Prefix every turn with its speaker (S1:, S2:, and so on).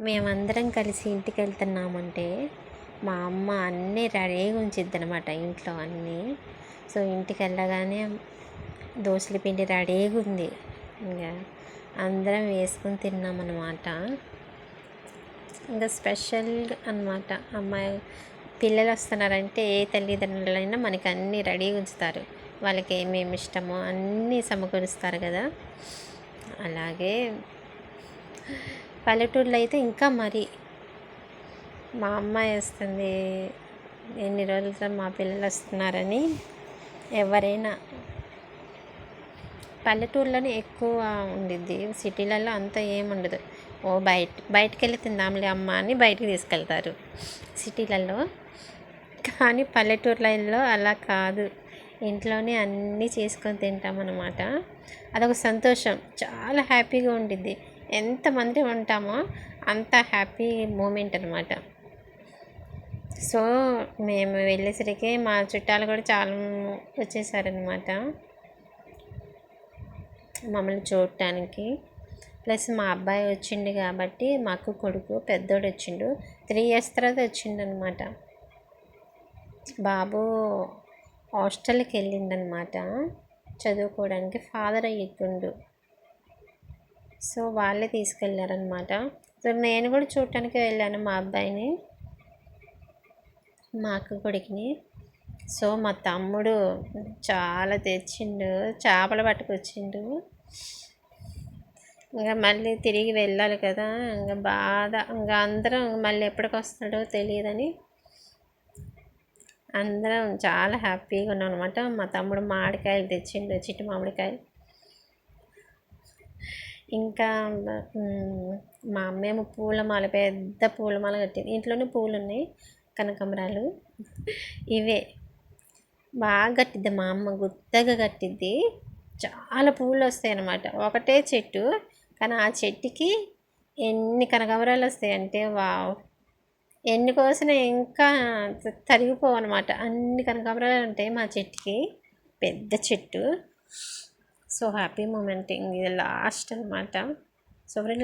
S1: మేమందరం కలిసి ఇంటికి వెళ్తున్నామంటే మా అమ్మ అన్నీ రెడీగా ఉంచిద్ది అనమాట, ఇంట్లో అన్నీ. సో ఇంటికి వెళ్ళగానే దోశల పిండి రెడీగా ఉంది, ఇంకా అందరం వేసుకుని తిన్నామన్నమాట. ఇంకా స్పెషల్ అనమాట. అమ్మాయి పిల్లలు వస్తున్నారంటే ఏ తల్లిదండ్రులైనా మనకి అన్నీ రెడీగా ఉంచుతారు, వాళ్ళకి ఏమేమి ఇష్టమో అన్నీ సమకూరుస్తారు కదా. అలాగే పల్లెటూరులో అయితే ఇంకా మరి మా అమ్మాయి వస్తుంది, ఎన్ని రోజులతో మా పిల్లలు వస్తున్నారని ఎవరైనా పల్లెటూరులోనే ఎక్కువ ఉండిద్ది, సిటీలలో అంత ఏముండదు. బయటికి వెళ్ళి తిందాంలే అమ్మ అని బయటికి తీసుకెళ్తారు సిటీలలో. కానీ పల్లెటూర్లలో అలా కాదు, ఇంట్లోనే అన్నీ చేసుకొని తింటామన్నమాట. అదొక సంతోషం, చాలా హ్యాపీగా ఉండిద్ది. ఎంతమంది ఉంటామో అంత హ్యాపీ మూమెంట్ అనమాట. సో మేము వెళ్ళేసరికి మా చుట్టాలు కూడా చాలా వచ్చేసారనమాట మమ్మల్ని చూడటానికి. ప్లస్ మా అబ్బాయి వచ్చిండు కాబట్టి, మాకు కొడుకు పెద్దోడు వచ్చిండు, 3 years తర్వాత వచ్చిండనమాట. బాబు హాస్టల్కి వెళ్ళిండనమాట చదువుకోవడానికి, ఫాదర్ అయ్యిట్టుండు. సో వాళ్ళే తీసుకెళ్ళారనమాట. సో నేను కూడా చూడటానికి వెళ్ళాను మా అబ్బాయిని, మా అక్క కొడుకుని. సో మా తమ్ముడు చాలా తెచ్చిండు, చేపలు పట్టుకొచ్చిండు. ఇంకా మళ్ళీ తిరిగి వెళ్ళాలి కదా, ఇంకా బాధ. ఇంకా అందరం మళ్ళీ ఎప్పటికి వస్తాడో తెలియదని అందరం చాలా హ్యాపీగా ఉన్నాం అనమాట. మా తమ్ముడు మామిడికాయలు తెచ్చిండు, చిట్టి మామిడికాయలు. ఇంకా మా అమ్మేమో పూలమాల, పెద్ద పూలమాల కట్టింది. ఇంట్లోనే పూలు ఉన్నాయి, కనకాంబరాలు. ఇవే బాగా కట్టిద్ది మా అమ్మ, గుత్తగా కట్టిద్ది. చాలా పూలు వస్తాయి అన్నమాట, ఒకటే చెట్టు కానీ ఆ చెట్టుకి ఎన్ని కనకాంబరాలు వస్తాయి అంటే వావ్, ఎన్ని కోసినా ఇంకా తరిగిపోవు అనమాట, అన్ని కనకాంబరాలు ఉంటాయి మా చెట్టుకి, పెద్ద చెట్టు. సో హ్యాపీ మూమెంట్, ఇది లాస్ట్ అనమాట. So friends